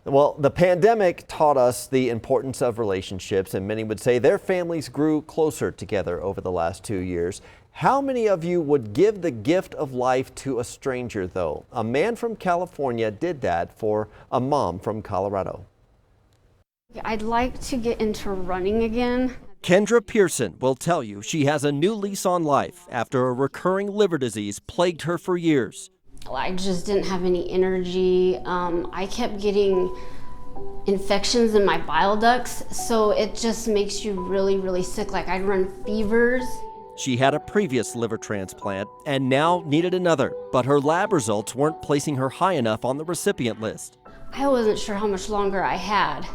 Well, the pandemic taught us the importance of relationships, and many would say their families grew closer together over the last 2 years. How many of you would give the gift of life to a stranger, though? A man from California did that for a mom from Colorado. I'd like to get into running again. Kendra Pearson will tell you she has a new lease on life after a recurring liver disease plagued her for years. I just didn't have any energy. I kept getting infections in my bile ducts, so it just makes you really, really sick. Like I'd run fevers. She had a previous liver transplant and now needed another, but her lab results weren't placing her high enough on the recipient list. I wasn't sure how much longer I had.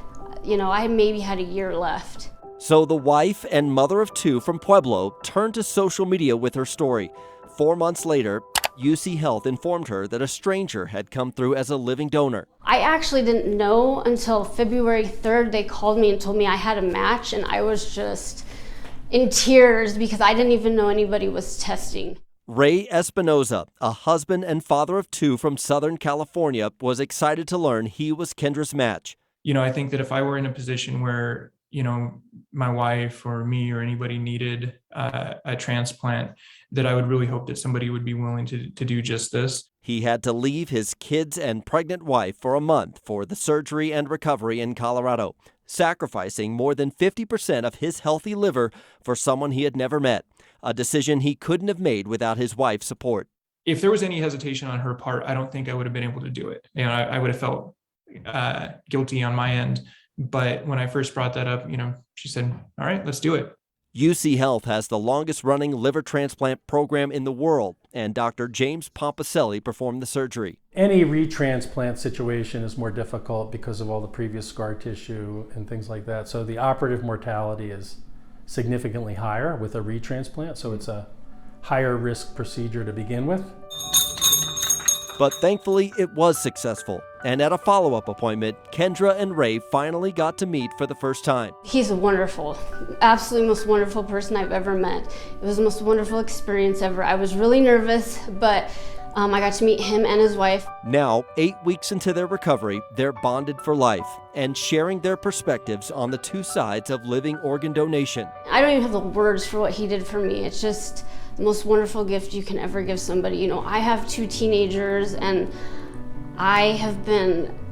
I maybe had a year left. So the wife and mother of two from Pueblo turned to social media with her story. 4 months later, UC Health informed her that a stranger had come through as a living donor. I actually didn't know until February 3rd. They called me and told me I had a match, and I was just in tears because I didn't even know anybody was testing. Ray Espinoza, a husband and father of two from Southern California, was excited to learn he was Kendra's match. I think that if I were in a position where, my wife or me or anybody needed a transplant, that I would really hope that somebody would be willing to do just this. He had to leave his kids and pregnant wife for a month for the surgery and recovery in Colorado, sacrificing more than 50% of his healthy liver for someone he had never met, a decision he couldn't have made without his wife's support. If there was any hesitation on her part, I don't think I would have been able to do it. I would have felt guilty on my end. But when I first brought that up, she said, all right, let's do it. UC Health has the longest running liver transplant program in the world, and Dr. James Pompicelli performed the surgery. Any retransplant situation is more difficult because of all the previous scar tissue and things like that. So the operative mortality is significantly higher with a retransplant. So it's a higher risk procedure to begin with. But thankfully, it was successful. And at a follow-up appointment, Kendra and Ray finally got to meet for the first time. He's wonderful, absolutely most wonderful person I've ever met. It was the most wonderful experience ever. I was really nervous, but I got to meet him and his wife. Now, 8 weeks into their recovery, they're bonded for life and sharing their perspectives on the two sides of living organ donation. I don't even have the words for what he did for me. It's just the most wonderful gift you can ever give somebody. I have 2 teenagers, and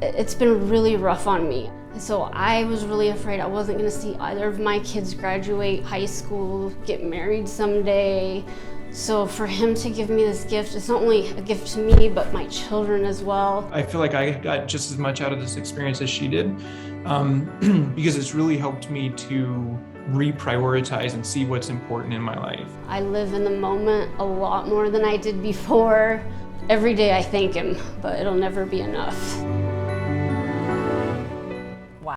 it's been really rough on me. So I was really afraid I wasn't gonna see either of my kids graduate high school, get married someday. So for him to give me this gift, it's not only a gift to me, but my children as well. I feel like I got just as much out of this experience as she did, because it's really helped me to reprioritize and see what's important in my life. I live in the moment a lot more than I did before. Every day I thank him, but it'll never be enough.